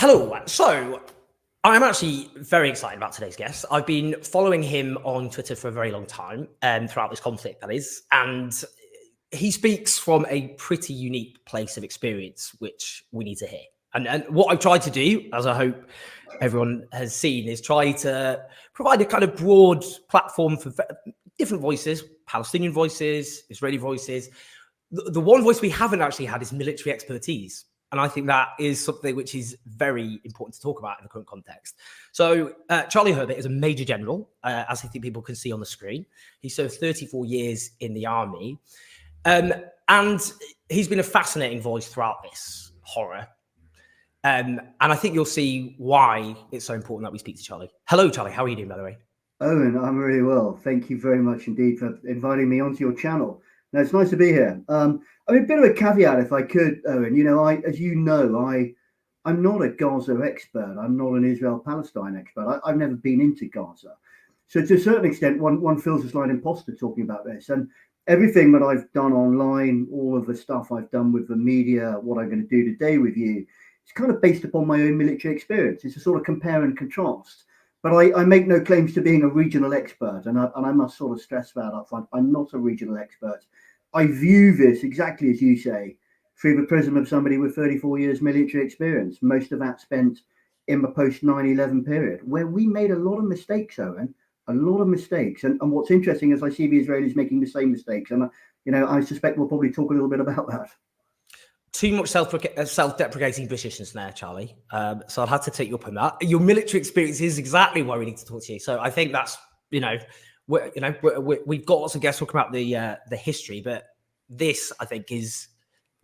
Hello. So I'm actually very excited about today's guest. I've been following him on Twitter for a very long time, throughout this conflict, that is. And he speaks from a pretty unique place of experience, which we need to hear. And what I've tried to do, as I hope everyone has seen, is try to provide a kind of broad platform for different voices, Palestinian voices, Israeli voices. The one voice we haven't actually had is military expertise. And I think that is something which is very important to talk about in the current context. So Charlie Herbert is a major general, as I think people can see on the screen. He served 34 years in the army. And he's been a fascinating voice throughout this horror. And I think you'll see why it's so important that we speak to Charlie. Hello, Charlie. How are you doing, by the way? Owen, I'm really well. Thank you very much indeed for inviting me onto your channel. Now, it's nice to be here. I mean, a bit of a caveat, if I could, Owen. I'm not a Gaza expert. I'm not an Israel-Palestine expert. I've never been into Gaza. So to a certain extent, one feels a slight imposter talking about this. And everything that I've done online, all of the stuff I've done with the media, what I'm going to do today with you, it's kind of based upon my own military experience. It's a sort of compare and contrast. But I make no claims to being a regional expert, and I must sort of stress that up front. I'm not a regional expert. I view this exactly as you say, through the prism of somebody with 34 years military experience, most of that spent in the post 9/11 period, where we made a lot of mistakes, Owen, a lot of mistakes. And what's interesting is I see the Israelis making the same mistakes, and I suspect we'll probably talk a little bit about that. Too much self-deprecating Britishness there, Charlie. So I'll have to take you up on that. Your military experience is exactly why we need to talk to you. So I think that's, we've got lots of guests talking about the history, but this, I think, is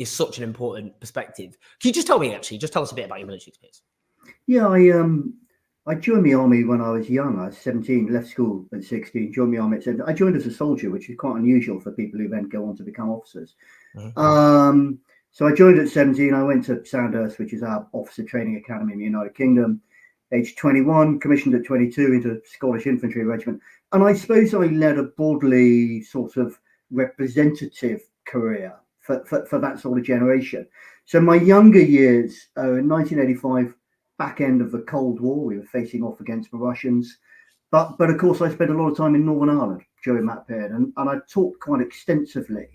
such an important perspective. Can you just tell us a bit about your military experience? Yeah, I joined the army when I was young. I was 17, left school at 16, joined the army at 17. I joined as a soldier, which is quite unusual for people who then go on to become officers. Mm-hmm. So I joined at 17. I went to Sandhurst, which is our officer training academy in the United Kingdom. Age 21, commissioned at 22 into Scottish Infantry Regiment. And I suppose I led a broadly sort of representative career for that sort of generation. So my younger years, in 1985, back end of the Cold War, we were facing off against the Russians. But of course, I spent a lot of time in Northern Ireland during that period. And I talked quite extensively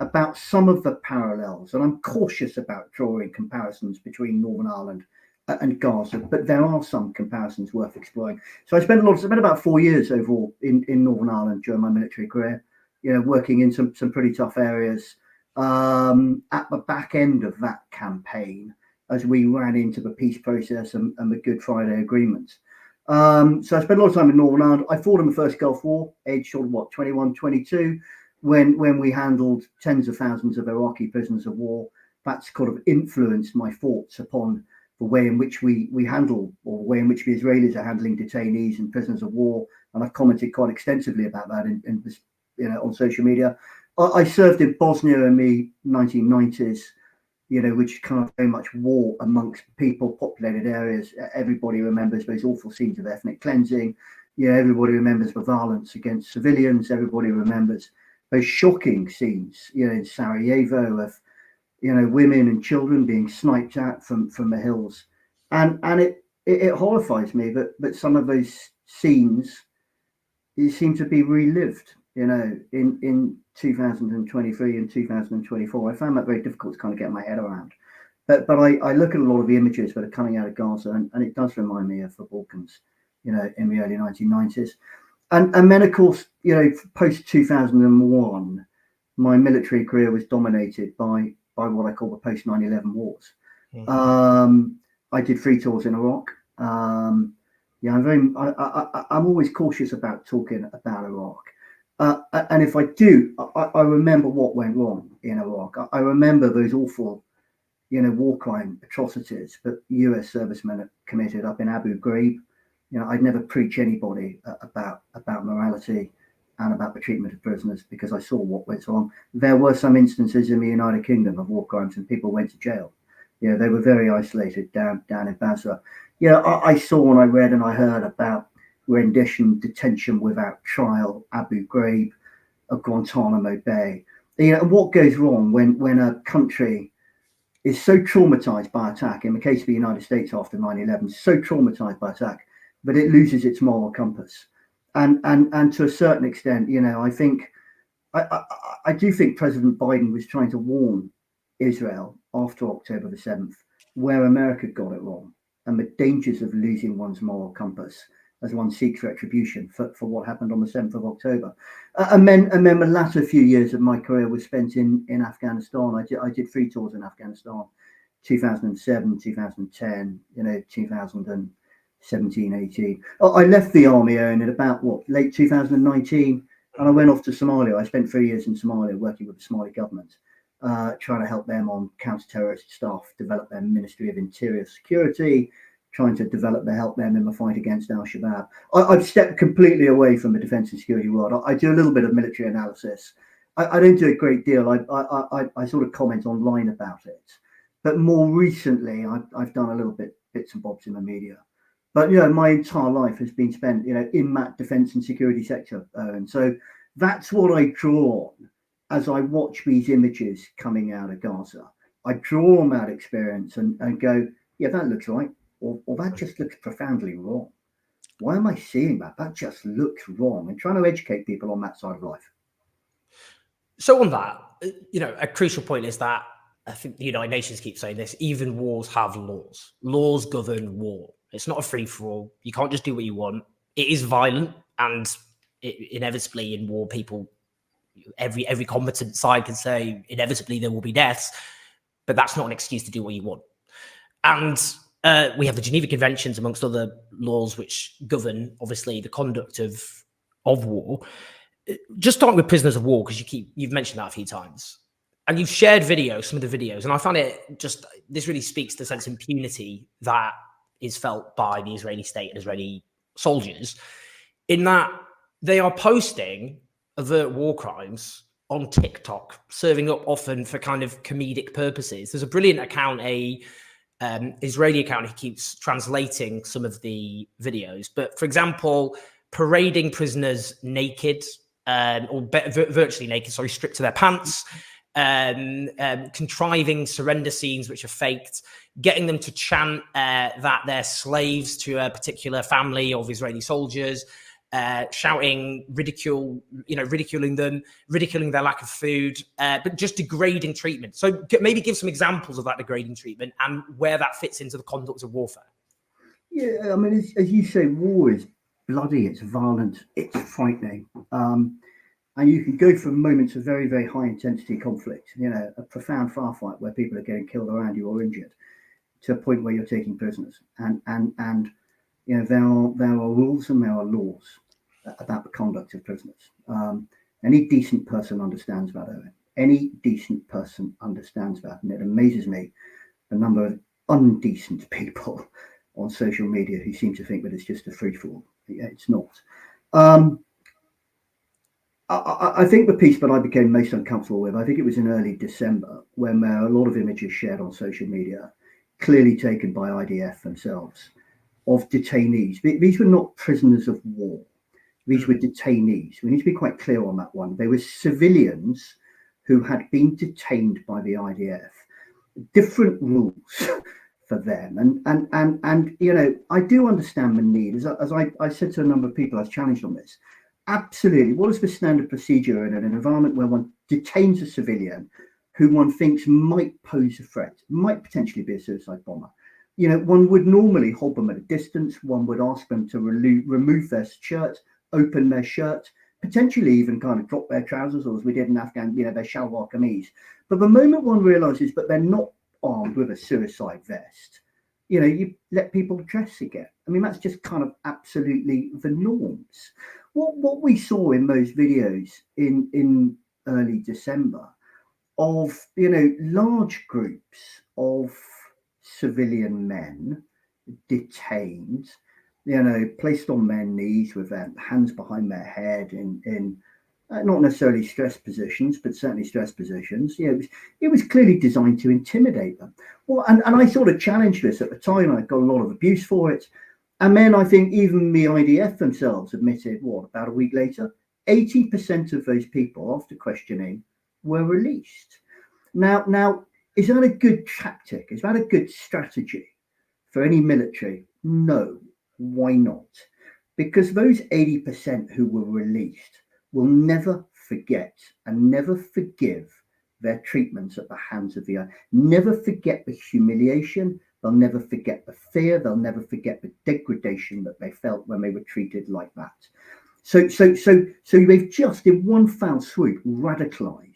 about some of the parallels, and I'm cautious about drawing comparisons between Northern Ireland and Gaza, but there are some comparisons worth exploring. So I spent about 4 years overall in Northern Ireland during my military career, working in some pretty tough areas. At the back end of that campaign, as we ran into the peace process and the Good Friday Agreement. So I spent a lot of time in Northern Ireland. I fought in the first Gulf War, age sort of 21, 22. When we handled tens of thousands of Iraqi prisoners of war. That's kind of influenced my thoughts upon the way in which we handle, or the way in which the Israelis are handling detainees and prisoners of war. And I've commented quite extensively about that on social media. I served in Bosnia in the 1990s, which kind of very much war amongst people, populated areas. Everybody remembers those awful scenes of ethnic cleansing. Everybody remembers the violence against civilians. Everybody remembers those shocking scenes, in Sarajevo of, women and children being sniped at from the hills, and it horrifies me that some of those scenes seem to be relived, in 2023 and 2024. I found that very difficult to kind of get my head around, but I look at a lot of the images that are coming out of Gaza, and it does remind me of the Balkans, in the early 1990s. And then, of course, post 2001, my military career was dominated by what I call the post 9/11 wars. Mm-hmm. I did 3 tours in Iraq. I'm always cautious about talking about Iraq. And if I do, I remember what went wrong in Iraq. I remember those awful, war crime atrocities that US servicemen committed up in Abu Ghraib. I'd never preach anybody about morality and about the treatment of prisoners, because I saw what went wrong. There were some instances in the United Kingdom of war crimes, and people went to jail. They were very isolated down in Basra. I saw and I read and I heard about rendition, detention without trial, Abu Ghraib, Guantanamo Bay. And what goes wrong when a country is so traumatized by attack, in the case of the United States after 9/11, so traumatized by attack, that it loses its moral compass. And to a certain extent, I think I do think President Biden was trying to warn Israel after October the 7th, where America got it wrong, and the dangers of losing one's moral compass as one seeks retribution for what happened on the 7th of October. And then the latter few years of my career was spent in Afghanistan. I did 3 tours in Afghanistan, 2007, 2010, 2017, 18. I left the army in about late 2019, and I went off to Somalia. I spent 3 years in Somalia working with the Somali government, trying to help them on counter-terrorist stuff, develop their Ministry of Interior Security, trying to help them in the fight against Al-Shabaab. I've stepped completely away from the defence and security world. I do a little bit of military analysis. I don't do a great deal. I sort of comment online about it. But more recently, I've done a little bits and bobs in the media. But, my entire life has been spent, in that defence and security sector. And so that's what I draw on as I watch these images coming out of Gaza. I draw on that experience and go, yeah, that looks right. Or that just looks profoundly wrong. Why am I seeing that? That just looks wrong. And trying to educate people on that side of life. So on that, a crucial point is that I think the United Nations keeps saying this, even wars have laws. Laws govern war. It's not a free-for-all. You can't just do what you want. It is violent, and inevitably in war, people, every combatant side can say inevitably there will be deaths, but that's not an excuse to do what you want. And we have the Geneva Conventions, amongst other laws, which govern, obviously, the conduct of war. Just starting with prisoners of war, because you've mentioned that a few times, and you've shared some of the videos, and I found this really speaks to the sense of impunity that is felt by the Israeli state and Israeli soldiers, in that they are posting overt war crimes on TikTok, serving up often for kind of comedic purposes. There's a brilliant account, Israeli account, he keeps translating some of the videos. But for example, parading prisoners naked, or virtually naked, stripped to their pants, contriving surrender scenes which are faked, getting them to chant that they're slaves to a particular family of Israeli soldiers, shouting, ridiculing them, ridiculing their lack of food, but just degrading treatment. So maybe give some examples of that degrading treatment and where that fits into the conduct of warfare. Yeah, I mean, as you say, war is bloody, it's violent, it's frightening. And you can go from moments of very, very high intensity conflict, a profound firefight where people are getting killed around you or injured, to a point where you're taking prisoners. And there are rules and there are laws about the conduct of prisoners. Any decent person understands that, Owen. Any decent person understands that. And it amazes me the number of undecent people on social media who seem to think that it's just a free-for-all. It's not. I think the piece that I became most uncomfortable with, I think it was in early December, when there were a lot of images shared on social media, clearly taken by IDF themselves, of detainees. These were not prisoners of war. These were detainees. We need to be quite clear on that one. They were civilians who had been detained by the IDF. Different rules for them. And I do understand the need. As I said to a number of people I was challenged on this, absolutely. What is the standard procedure in an environment where one detains a civilian who one thinks might pose a threat, might potentially be a suicide bomber? One would normally hold them at a distance. One would ask them to remove their shirt, open their shirt, potentially even kind of drop their trousers, or as we did in Afghan, their shalwar kameez. But the moment one realizes that they're not armed with a suicide vest, you let people dress again. I mean, that's just kind of absolutely the norms. What we saw in those videos in early December of, large groups of civilian men detained, placed on their knees with their hands behind their head in not necessarily stress positions, but certainly stress positions. It was clearly designed to intimidate them. Well, and I sort of challenged this at the time. I got a lot of abuse for it. And then I think even the IDF themselves admitted, about a week later, 80% of those people, after questioning, were released. Now, Is that a good tactic? Is that a good strategy for any military? No. Why not? Because those 80% who were released will never forget and never forgive their treatments at the hands of the never forget the humiliation. They'll never forget the fear. They'll never forget the degradation that they felt when they were treated like that. So they've just in one foul swoop radicalized,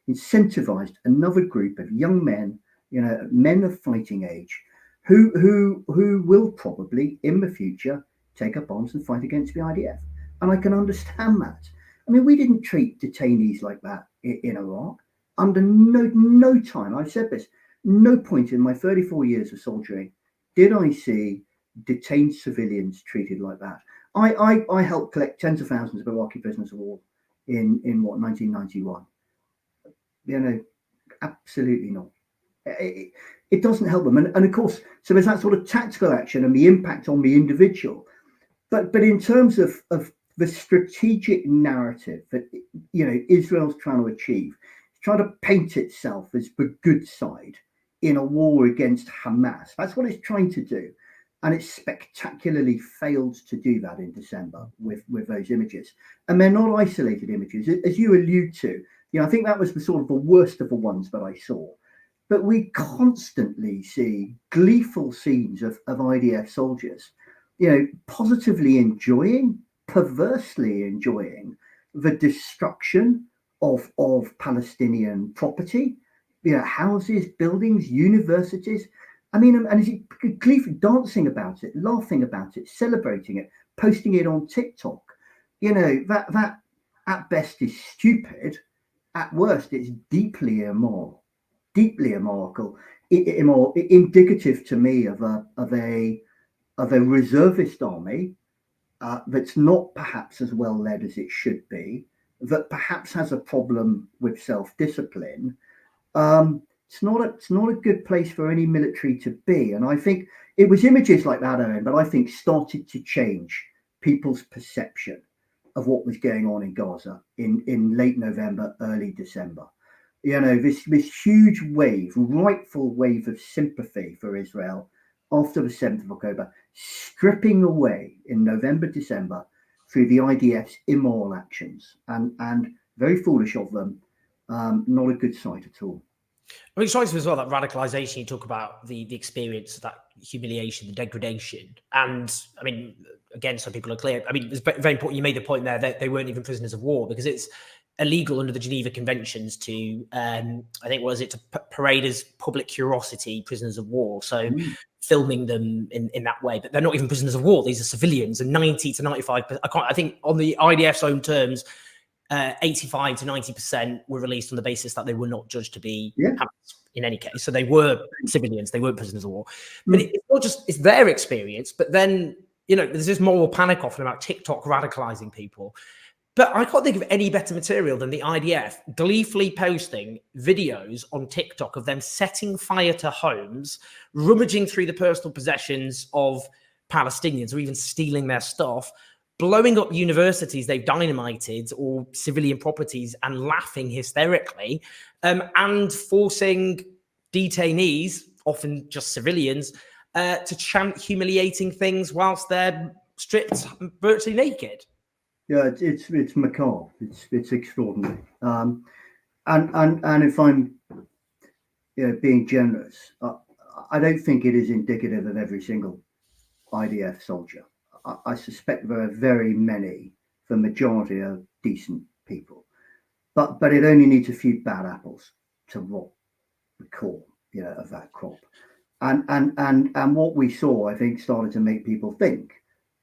incentivized another group of young men, men of fighting age, who will probably in the future take up arms and fight against the IDF. And I can understand that. I mean, we didn't treat detainees like that in Iraq. Under no time, I've said this, no point in my 34 years of soldiering did I see detained civilians treated like that. I helped collect tens of thousands of Iraqi prisoners of war in 1991. Absolutely not. It doesn't help them. And of course, so there's that sort of tactical action and the impact on the individual. But in terms of the strategic narrative that Israel's trying to achieve, it's trying to paint itself as the good side in a war against Hamas. That's what it's trying to do. And it spectacularly failed to do that in December with those images. And they're not isolated images, as you allude to. I think that was the sort of the worst of the ones that I saw. But we constantly see gleeful scenes of IDF soldiers, positively enjoying, perversely enjoying the destruction of Palestinian property, houses, buildings, universities. I mean, and is it gleefully dancing about it, laughing about it, celebrating it, posting it on TikTok? That at best is stupid. At worst, it's deeply immoral, indicative to me of a reservist army that's not perhaps as well led as it should be, that perhaps has a problem with self-discipline. It's not a good place for any military to be. And I think it was images like that, Owen, but I think started to change people's perception of what was going on in Gaza in late November, early December. This huge wave, rightful wave of sympathy for Israel after the 7th of October, stripping away in November, December through the IDF's immoral actions and very foolish of them. Not a good sight at all. I'm excited as well that radicalization. You talk about the experience, that humiliation, the degradation, and I mean, again, so people are clear. I mean, it's very important. You made the point there that they weren't even prisoners of war because it's illegal under the Geneva Conventions to, I think, to parade as public curiosity prisoners of war. So filming them in that way, but they're not even prisoners of war. These are civilians, and 90 to 95%. I think on the IDF's own terms, 85 to 90% were released on the basis that they were not judged to be Hamas in any case. So they were civilians, they weren't prisoners of war. But it's not just, it's their experience, but then, there's this moral panic often about TikTok radicalizing people. But I can't think of any better material than the IDF gleefully posting videos on TikTok of them setting fire to homes, rummaging through the personal possessions of Palestinians or even stealing their stuff, blowing up universities they've dynamited or civilian properties and laughing hysterically, and forcing detainees, often just civilians, to chant humiliating things whilst they're stripped virtually naked. Yeah, it's macabre. It's extraordinary. And if I'm being generous, I don't think it is indicative of every single IDF soldier. I suspect there are very many, the majority are decent people, but it only needs a few bad apples to rot the core, of that crop. And what we saw, I think, started to make people think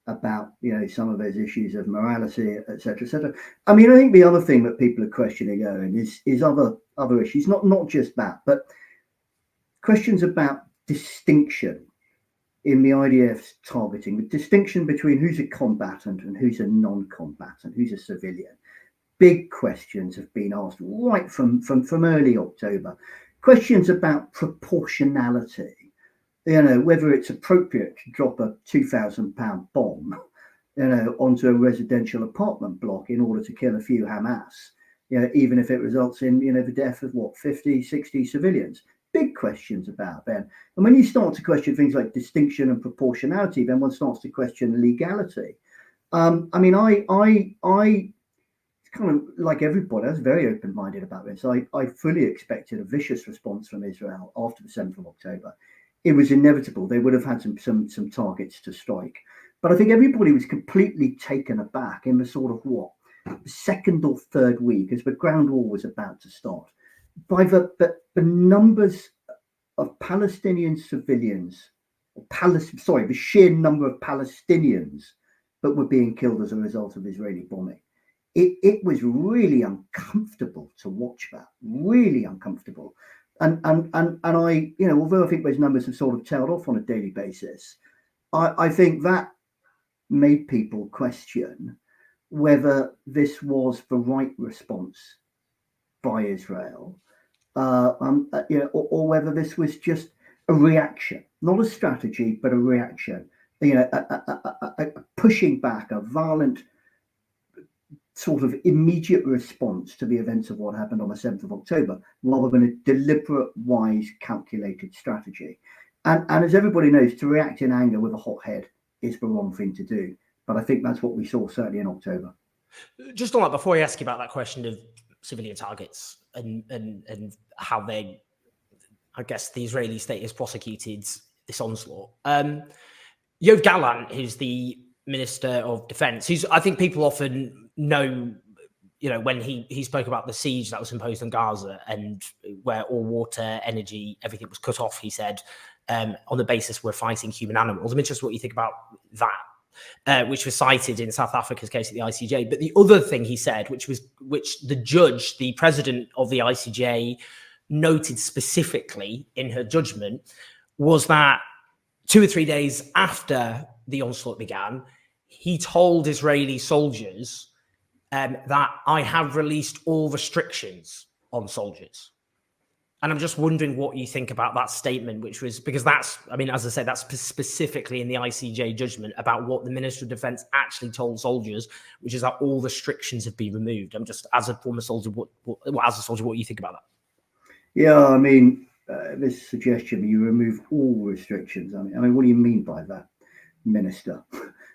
about, some of those issues of morality, etc., etc. I mean, I think the other thing that people are questioning, Owen, is other issues, not just that, but questions about distinction in the IDF's targeting, the distinction between who's a combatant and who's a non-combatant, who's a civilian. Big questions have been asked right from early October. Questions about proportionality, whether it's appropriate to drop a £2,000 bomb, onto a residential apartment block in order to kill a few Hamas, even if it results in, the death of 50, 60 civilians. big questions about, Ben. And when you start to question things like distinction and proportionality, then one starts to question legality. I mean, I kind of like everybody, I was very open-minded about this. I fully expected a vicious response from Israel after the 7th of October. It was inevitable. They would have had some targets to strike. But I think everybody was completely taken aback in the sort of the second or third week as the ground war was about to start by the numbers of Palestinian civilians, the sheer number of Palestinians that were being killed as a result of Israeli bombing. It was really uncomfortable to watch that, really uncomfortable. And I, although I think those numbers have sort of tailed off on a daily basis, I think that made people question whether this was the right response by Israel, or whether this was just a reaction, not a strategy, but a reaction. A pushing back, a violent sort of immediate response to the events of what happened on the 7th of October, rather than a deliberate, wise, calculated strategy. And as everybody knows, to react in anger with a hot head is the wrong thing to do. But I think that's what we saw certainly in October. Just on that, before I ask you about that question of civilian targets and how they, I guess, the Israeli state has prosecuted this onslaught. Yoav Gallant, who's the Minister of Defense, who's, I think people often know, when he spoke about the siege that was imposed on Gaza and where all water, energy, everything was cut off, he said, on the basis we're fighting human animals. I'm interested what you think about that, which was cited in South Africa's case at the ICJ. But the other thing he said, which the judge, the president of the ICJ, noted specifically in her judgment, was that 2 or 3 days after the onslaught began, he told Israeli soldiers that I have released all restrictions on soldiers. And I'm just wondering what you think about that statement, which was, because that's, I mean, as I said, that's specifically in the ICJ judgment about what the Minister of Defense actually told soldiers, which is that all restrictions have been removed. I'm just, as a former soldier, what you think about that? Yeah, I mean, this suggestion that you remove all restrictions. I mean, what do you mean by that, Minister?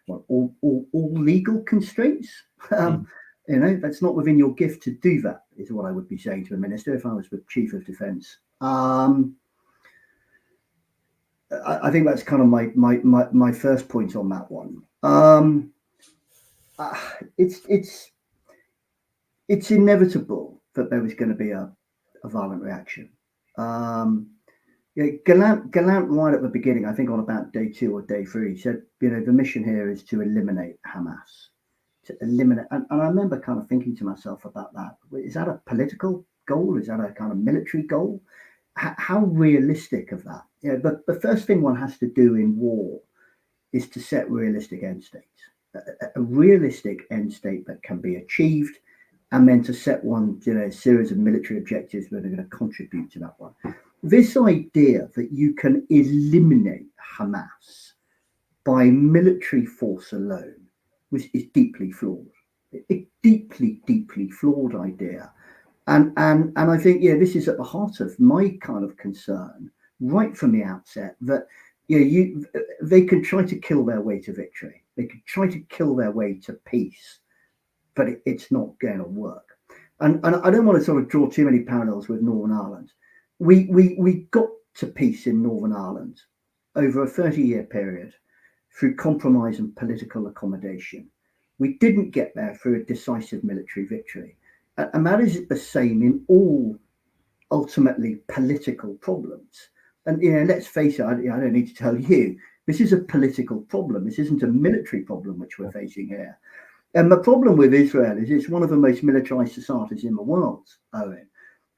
What, all legal constraints? That's not within your gift to do that, is what I would be saying to a minister if I was the Chief of Defence. I think that's kind of my first point on that one. It's inevitable that there was going to be a violent reaction. Gallant right at the beginning, I think on about day 2 or day 3, said, the mission here is to eliminate Hamas. To eliminate, and I remember kind of thinking to myself about that. Is that a political goal? Is that a kind of military goal? How realistic of that? But the first thing one has to do in war is to set realistic end states, a realistic end state that can be achieved, and then to set one, a series of military objectives that are going to contribute to that one. This idea that you can eliminate Hamas by military force alone is deeply flawed. A deeply flawed idea. And I think, this is at the heart of my kind of concern right from the outset, that they can try to kill their way to victory. They can try to kill their way to peace, but it's not going to work. And I don't want to sort of draw too many parallels with Northern Ireland. We got to peace in Northern Ireland over a 30-year period through compromise and political accommodation. We didn't get there through a decisive military victory. And that is the same in all ultimately political problems. And, let's face it, I don't need to tell you, this is a political problem. This isn't a military problem which we're facing here. And the problem with Israel is it's one of the most militarized societies in the world, Owen.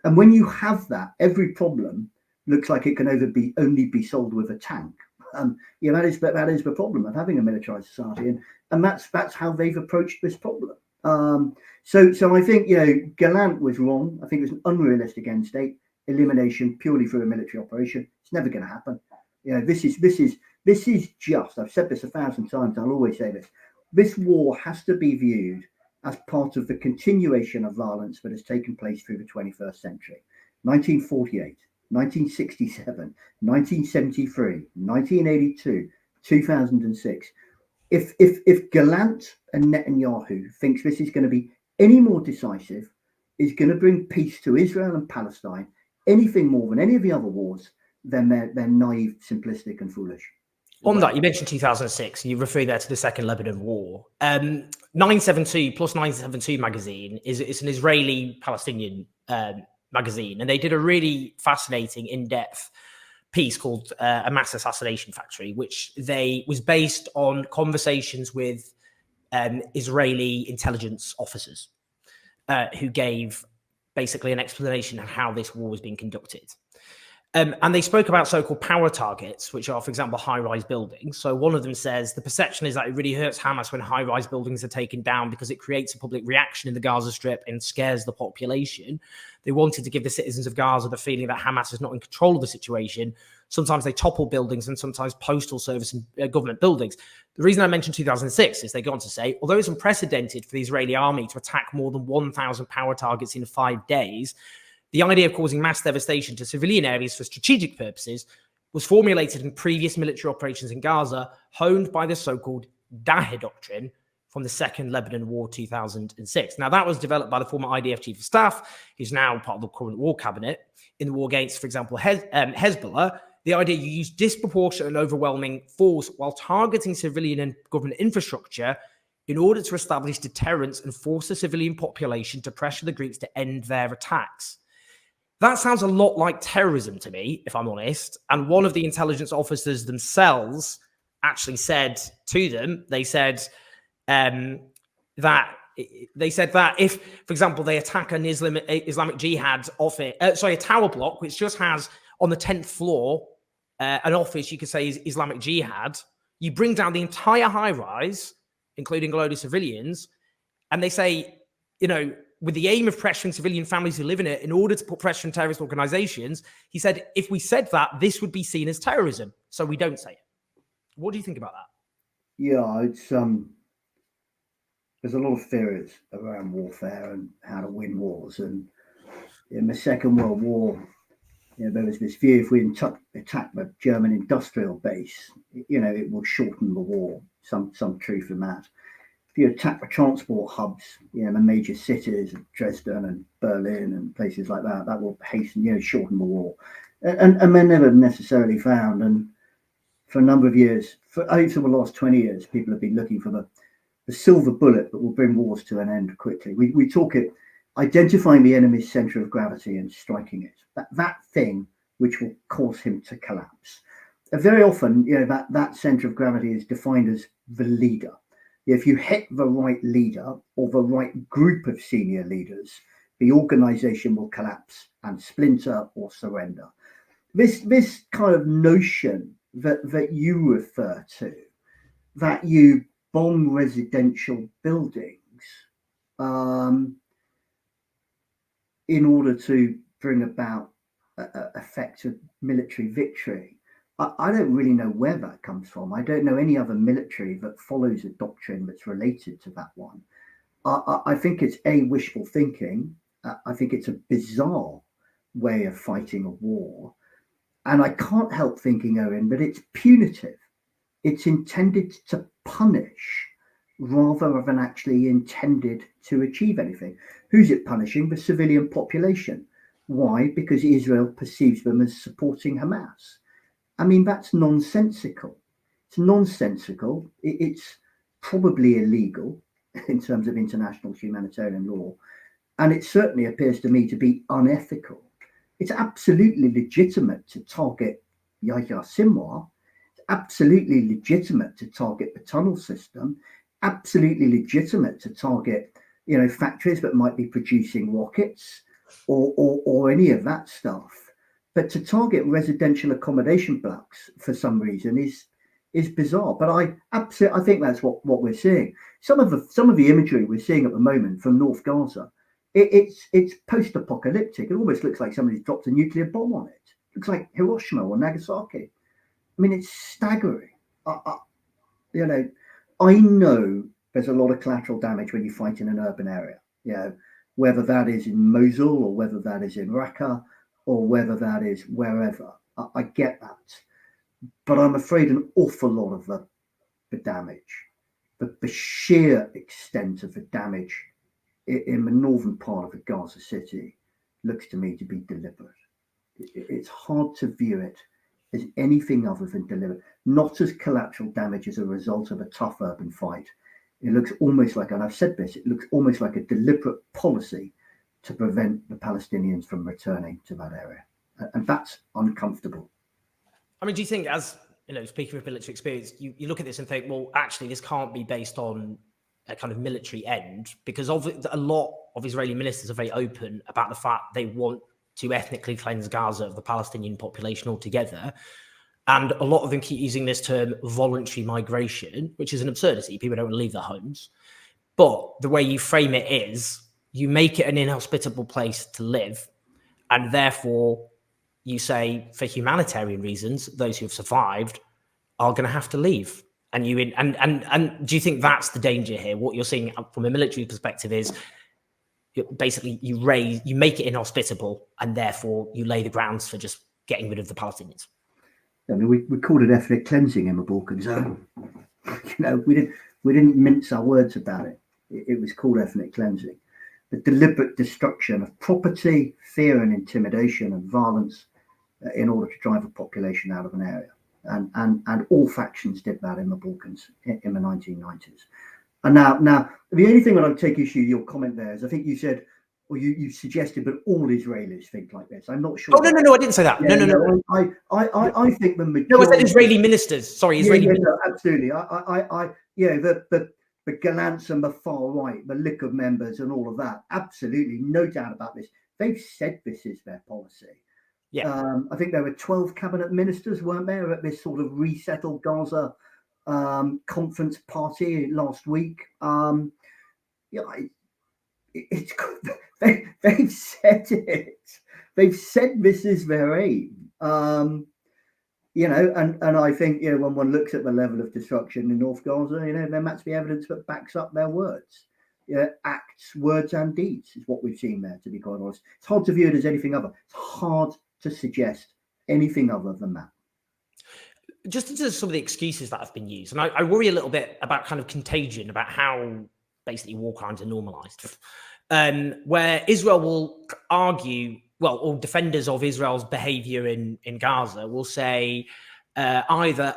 And when you have that, every problem looks like it can only be solved with a tank. That is the problem of having a militarized society, and that's how they've approached this problem. So I think Gallant was wrong. I think it was an unrealistic end state, elimination purely through a military operation. It's never going to happen. This is just. I've said this 1,000 times. I'll always say this. This war has to be viewed as part of the continuation of violence that has taken place through the 21st century. 1948, 1967, 1973, 1982, 2006. If Gallant and Netanyahu thinks this is going to be any more decisive, is going to bring peace to Israel and Palestine, anything more than any of the other wars, then they're naive, simplistic, and foolish. On that, you mentioned 2006, and you refer there to the Second Lebanon War. 972 plus 972 magazine it's an Israeli-Palestinian magazine, and they did a really fascinating, in-depth piece called A Mass Assassination Factory, which was based on conversations with Israeli intelligence officers who gave basically an explanation of how this war was being conducted. And they spoke about so-called power targets, which are, for example, high-rise buildings. So one of them says the perception is that it really hurts Hamas when high-rise buildings are taken down because it creates a public reaction in the Gaza Strip and scares the population. They wanted to give the citizens of Gaza the feeling that Hamas is not in control of the situation. Sometimes they topple buildings and sometimes postal service and government buildings. The reason I mentioned 2006 is they go on to say, although it's unprecedented for the Israeli army to attack more than 1,000 power targets in 5 days, the idea of causing mass devastation to civilian areas for strategic purposes was formulated in previous military operations in Gaza, honed by the so-called Daher doctrine from the Second Lebanon War 2006. Now, that was developed by the former IDF chief of staff, who's now part of the current war cabinet. In the war against, for example, Hezbollah, the idea you use disproportionate and overwhelming force while targeting civilian and government infrastructure in order to establish deterrence and force the civilian population to pressure the groups to end their attacks. That sounds a lot like terrorism to me, if I'm honest. And one of the intelligence officers themselves actually said to them, they said that if, for example, they attack an Islamic Jihad office, a tower block, which just has on the 10th floor an office, you could say is Islamic Jihad, you bring down the entire high rise, including a load of civilians, and they say, with the aim of pressuring civilian families who live in it in order to put pressure on terrorist organizations, he said, if we said that, this would be seen as terrorism. So we don't say it. What do you think about that? Yeah, it's there's a lot of theories around warfare and how to win wars. And in the Second World War, there was this view if we attack the German industrial base, it will shorten the war. Some truth in that. If you attack the transport hubs, the major cities, Dresden and Berlin and places like that, that will hasten, shorten the war. And they're never necessarily found. And for a number of years, for the last 20 years, people have been looking for the silver bullet that will bring wars to an end quickly. We talk it, identifying the enemy's center of gravity and striking it. That thing which will cause him to collapse. And very often, that center of gravity is defined as the leader. If you hit the right leader or the right group of senior leaders, the organization will collapse and splinter or surrender. This kind of notion that you refer to, that you bomb residential buildings in order to bring about effective military victory, I don't really know where that comes from. I don't know any other military that follows a doctrine that's related to that one. I think it's wishful thinking. I think it's a bizarre way of fighting a war. And I can't help thinking, Owen, that it's punitive. It's intended to punish rather than actually intended to achieve anything. Who's it punishing? The civilian population. Why? Because Israel perceives them as supporting Hamas. I mean, that's nonsensical. It's nonsensical. It's probably illegal in terms of international humanitarian law. And it certainly appears to me to be unethical. It's absolutely legitimate to target Yahya Sinwar. It's absolutely legitimate to target the tunnel system. Absolutely legitimate to target, factories that might be producing rockets or any of that stuff. But to target residential accommodation blocks for some reason is bizarre. But I think that's what we're seeing. Some of the imagery we're seeing at the moment from North Gaza, it's post-apocalyptic. It almost looks like somebody's dropped a nuclear bomb on it. It looks like Hiroshima or Nagasaki. I mean, it's staggering. I know there's a lot of collateral damage when you fight in an urban area. Whether that is in Mosul or whether that is in Raqqa. or whether that is wherever. I get that. But I'm afraid an awful lot of the damage, the sheer extent of the damage in the northern part of the Gaza city looks to me to be deliberate. It's hard to view it as anything other than deliberate, not as collateral damage as a result of a tough urban fight. It looks almost like, and I've said this, it looks almost like a deliberate policy to prevent the Palestinians from returning to that area. And that's uncomfortable. I mean, do you think, as speaking of military experience, you look at this and think, well, actually, this can't be based on a kind of military end, because a lot of Israeli ministers are very open about the fact they want to ethnically cleanse Gaza of the Palestinian population altogether. And a lot of them keep using this term voluntary migration, which is an absurdity. People don't want to leave their homes. But the way you frame it is you make it an inhospitable place to live. And therefore, you say, for humanitarian reasons, those who have survived are going to have to leave. And do you think that's the danger here? What you're seeing from a military perspective is basically you make it inhospitable, and therefore you lay the grounds for just getting rid of the Palestinians. I mean, we called it ethnic cleansing in the Balkans. We didn't mince our words about it. It was called ethnic cleansing. The deliberate destruction of property, fear and intimidation and violence in order to drive a population out of an area. And all factions did that in the Balkans in the 1990s. And now the only thing that I'd take issue with your comment there is, I think you said, or you suggested, but all Israelis think like this. I'm not sure. Oh, no, I didn't say that. Yeah, no. I think the majority. No, I said Israeli ministers. Sorry, Israeli ministers. No, absolutely. The Gallants and the far right, the Likud members and all of that. Absolutely. No doubt about this. They've said this is their policy. Yeah. I think there were 12 cabinet ministers, weren't there, at this sort of resettle Gaza conference party last week. It's they've said it. They've said this is their aim. And I think when one looks at the level of destruction in North Gaza, there must be evidence that backs up their words. Acts, words, and deeds is what we've seen there. To be quite honest, it's hard to view it as anything other. It's hard to suggest anything other than that. Just into some of the excuses that have been used, and I worry a little bit about kind of contagion, about how basically war crimes are normalized, where Israel will argue, well, or defenders of Israel's behavior in Gaza will say either,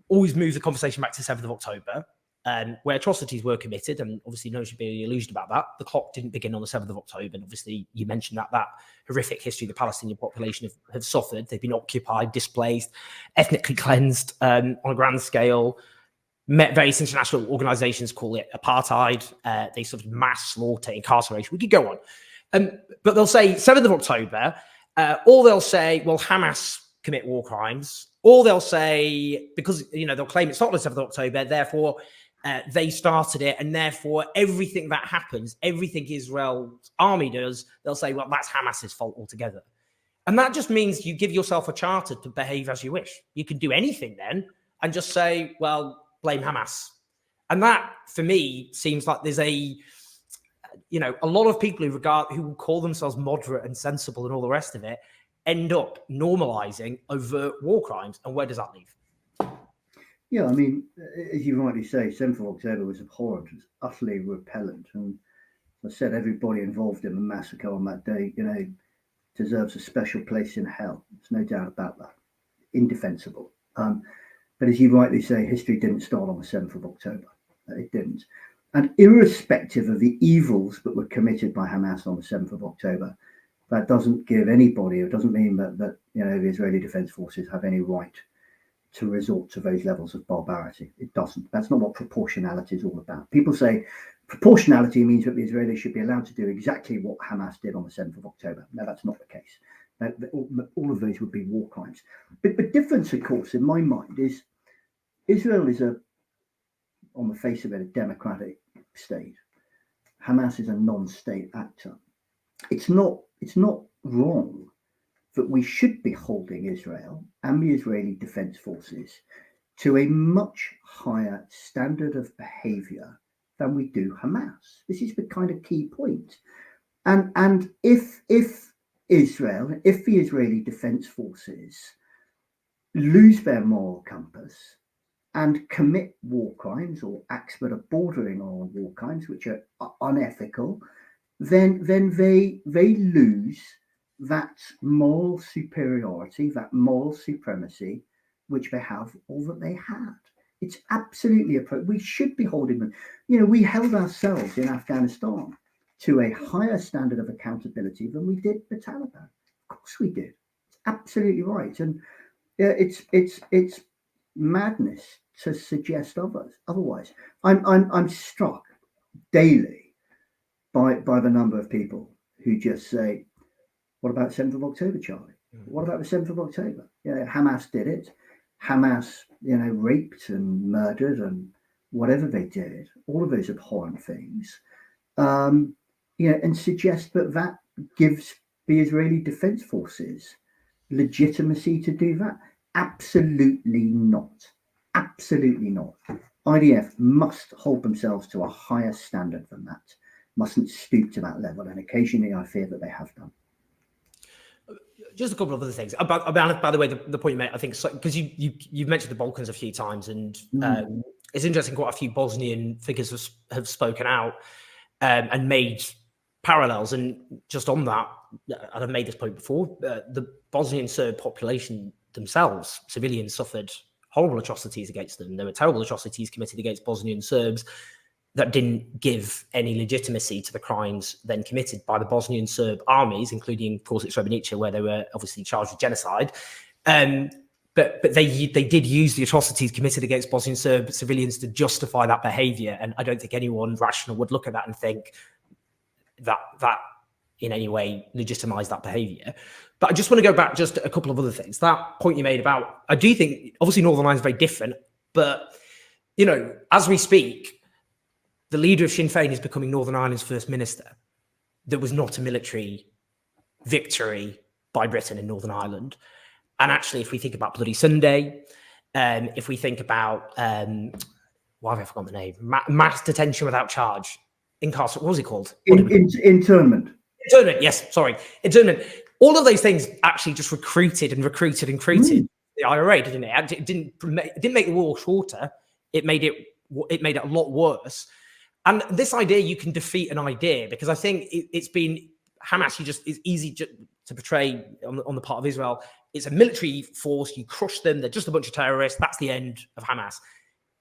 always move the conversation back to 7th of October, where atrocities were committed, and obviously no one should be any illusion about that. The clock didn't begin on the 7th of October, and obviously you mentioned that horrific history the Palestinian population have suffered. They've been occupied, displaced, ethnically cleansed on a grand scale. Various international organizations call it apartheid. They sort of mass slaughter, incarceration. We could go on. But they'll say 7th of October, or they'll say, well, Hamas commit war crimes, or they'll say, because, they'll claim it's not the 7th of October, therefore they started it, and therefore everything that happens, everything Israel's army does, they'll say, well, that's Hamas's fault altogether. And that just means you give yourself a charter to behave as you wish. You can do anything then and just say, well, blame Hamas. And that, for me, seems like there's a lot of people who call themselves moderate and sensible and all the rest of it end up normalizing overt war crimes. And where does that leave? Yeah, I mean, as you rightly say, 7th of October was abhorrent, it was utterly repellent. And as I said, everybody involved in the massacre on that day, deserves a special place in hell. There's no doubt about that. Indefensible. But as you rightly say, history didn't start on the 7th of October. It didn't. And irrespective of the evils that were committed by Hamas on the 7th of October, that doesn't give anybody, it doesn't mean that the Israeli Defense Forces have any right to resort to those levels of barbarity. It doesn't. That's not what proportionality is all about. People say proportionality means that the Israelis should be allowed to do exactly what Hamas did on the 7th of October. No, that's not the case. All of those would be war crimes. But the difference, of course, in my mind is Israel is on the face of it, a democratic state. Hamas is a non-state actor. It's not wrong that we should be holding Israel and the Israeli Defense Forces to a much higher standard of behavior than we do Hamas. This is the kind of key point. And if Israel, if the Israeli Defense Forces lose their moral compass and commit war crimes or acts that are bordering on war crimes, which are unethical, then they lose that moral superiority, that moral supremacy, which they have or that they had. It's absolutely appropriate. We should be holding them. We held ourselves in Afghanistan to a higher standard of accountability than we did the Taliban. Of course we did. It's absolutely right. And it's madness to suggest otherwise. I'm struck daily by the number of people who just say, "What about 7th of October, Charlie? What about the 7th of October? Hamas did it. Hamas, raped and murdered and whatever they did, all of those abhorrent things, and suggest that gives the Israeli Defense Forces legitimacy to do that. Absolutely not. Absolutely not. IDF must hold themselves to a higher standard than that, mustn't stoop to that level. And occasionally I fear that they have done. Just a couple of other things about by the way, the point you made, I think, because you've mentioned the Balkans a few times, and it's interesting. Quite a few Bosnian figures have spoken out and made parallels. And just on that, and I've made this point before, the Bosnian Serb population themselves, civilians, suffered horrible atrocities against them. There were terrible atrocities committed against Bosnian Serbs that didn't give any legitimacy to the crimes then committed by the Bosnian Serb armies, including, of course, Srebrenica, where they were obviously charged with genocide. But they did use the atrocities committed against Bosnian Serb civilians to justify that behaviour. And I don't think anyone rational would look at that and think that in any way legitimised that behaviour. But I just want to go back just a couple of other things. That point you made about, I do think, obviously Northern Ireland is very different, but, as we speak, the leader of Sinn Féin is becoming Northern Ireland's first minister. There was not a military victory by Britain in Northern Ireland. And actually, if we think about Bloody Sunday, if we think about, why have I forgotten the name? Mass detention without charge. What was it called? Internment. Internment, yes, sorry. Internment. All of those things actually just recruited the IRA, didn't it? It didn't make the war shorter. It made it a lot worse. And this idea, you can defeat an idea, because I think it's been Hamas. It's easy to portray on the part of Israel. It's a military force. You crush them. They're just a bunch of terrorists. That's the end of Hamas.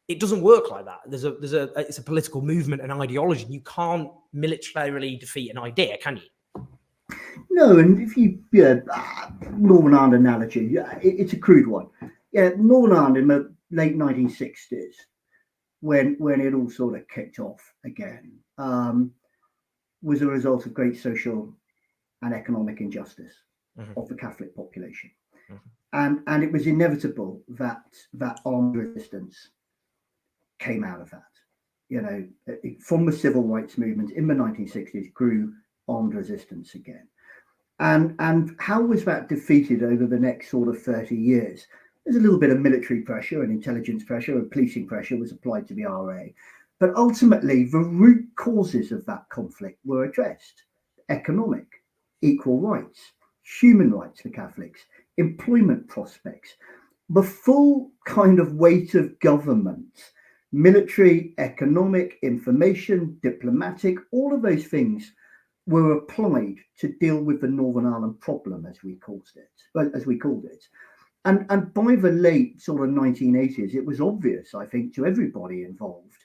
It doesn't work like that. It's a political movement and ideology. You can't militarily defeat an idea, can you? No, and if Northern Ireland analogy, it's a crude one. Northern Ireland in the late 1960s. When it all sort of kicked off again, was a result of great social and economic injustice of the Catholic population. And it was inevitable that armed resistance came out of that. From the civil rights movement in the 1960s grew armed resistance again. And how was that defeated over the next sort of 30 years? There's a little bit of military pressure and intelligence pressure and policing pressure was applied to the RA. But ultimately, the root causes of that conflict were addressed. Economic, equal rights, human rights for Catholics, employment prospects, the full kind of weight of government, military, economic, information, diplomatic, all of those things were applied to deal with the Northern Ireland problem, as we called it. And by the late sort of 1980s, it was obvious, I think, to everybody involved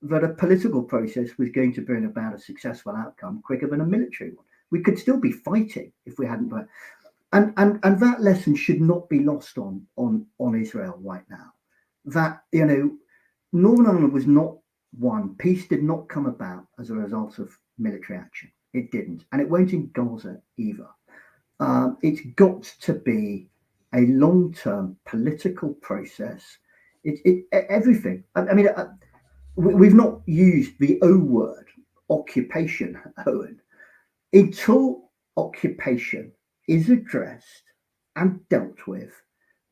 that a political process was going to bring about a successful outcome quicker than a military one. We could still be fighting if we hadn't. And that lesson should not be lost on Israel right now. That, Northern Ireland was not won. Peace did not come about as a result of military action. It didn't. And it won't in Gaza either. It's got to be a long-term political process. Everything. I mean, we've not used the O word, occupation, Owen. Until occupation is addressed and dealt with,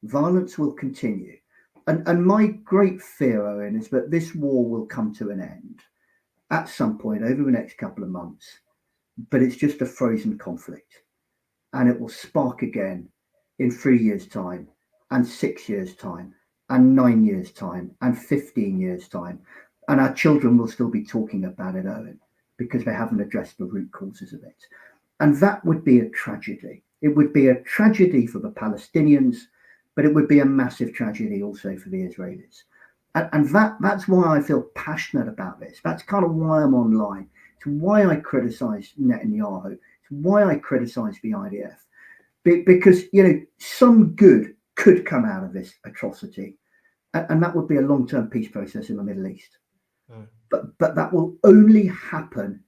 violence will continue. And my great fear, Owen, is that this war will come to an end at some point over the next couple of months, but it's just a frozen conflict. and it will spark again in 3 years' time, and 6 years' time, and 9 years' time, and 15 years' time. And our children will still be talking about it, Owen, because they haven't addressed the root causes of it. And that would be a tragedy. It would be a tragedy for the Palestinians, but it would be a massive tragedy also for the Israelis. And that's why I feel passionate about this. That's kind of why I'm online. It's why I criticize Netanyahu. It's why I criticize the IDF. Because, some good could come out of this atrocity. And that would be a long-term peace process in the Middle East. Mm. But that will only happen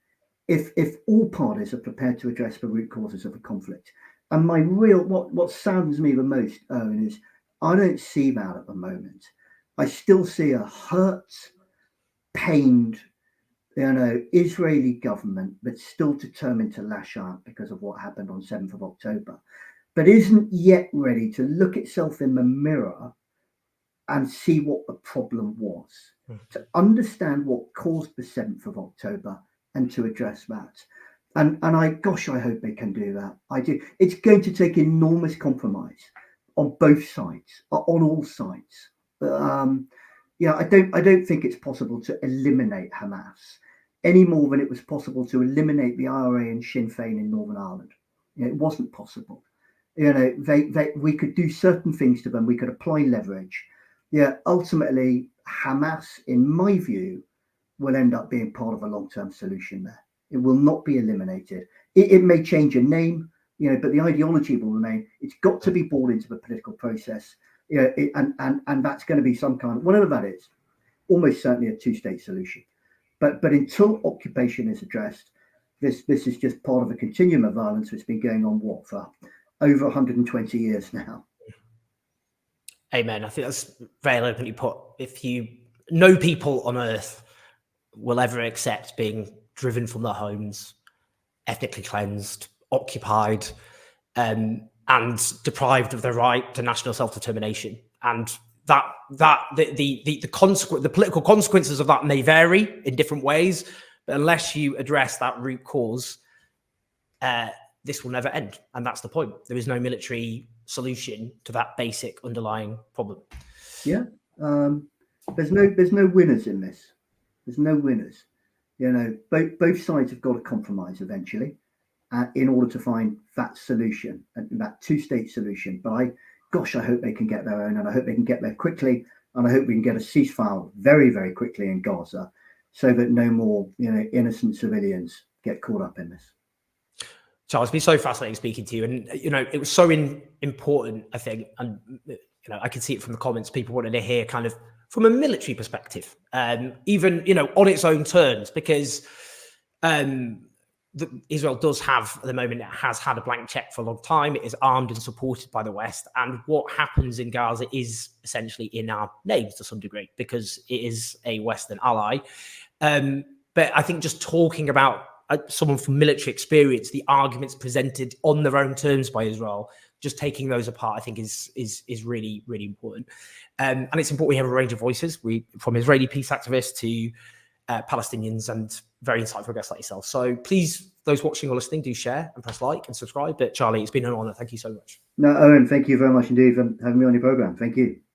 if all parties are prepared to address the root causes of the conflict. And what saddens me the most, Owen, is I don't see that at the moment. I still see a hurt, pained, Israeli government that's still determined to lash out because of what happened on 7th of October, but isn't yet ready to look itself in the mirror and see what the problem was, to understand what caused the 7th of October and to address that. And I hope they can do that. I do. It's going to take enormous compromise on both sides, on all sides. I don't think it's possible to eliminate Hamas any more than it was possible to eliminate the IRA and Sinn Féin in Northern Ireland. It wasn't possible. We could do certain things to them. We could apply leverage. Ultimately, Hamas, in my view, will end up being part of a long-term solution there. It will not be eliminated. It may change a name, but the ideology will remain. It's got to be brought into the political process. And that's going to be some kind of, whatever that is, almost certainly a two-state solution. But until occupation is addressed, this is just part of a continuum of violence that's been going on, for over 120 years now. Amen. I think that's very eloquently put. If no people on earth will ever accept being driven from their homes, ethnically cleansed, occupied, and deprived of their right to national self-determination. And the political consequences of that may vary in different ways, but unless you address that root cause, this will never end. And that's the point. There is no military solution to that basic underlying problem. Yeah. There's no winners in this. There's no winners. Both sides have got to compromise eventually in order to find that solution, that two-state solution. But I hope they can get their own, and I hope they can get there quickly, and I hope we can get a ceasefire very, very quickly in Gaza, so that no more, innocent civilians get caught up in this. Charles, it's been so fascinating speaking to you, and it was so important, I think, and I could see it from the comments. People wanted to hear kind of from a military perspective, even on its own terms, because Israel does have, at the moment, it has had a blank check for a long time. It is armed and supported by the West, and what happens in Gaza is essentially in our names to some degree because it is a Western ally. But I think just talking about someone from military experience, the arguments presented on their own terms by Israel, just taking those apart, I think is really, really important. And it's important we have a range of voices, from Israeli peace activists to Palestinians and very insightful guests like yourself. So please, those watching or listening, do share and press like and subscribe. But Charlie, it's been an honor. Thank you so much. No, Owen, thank you very much indeed for having me on your program. Thank you.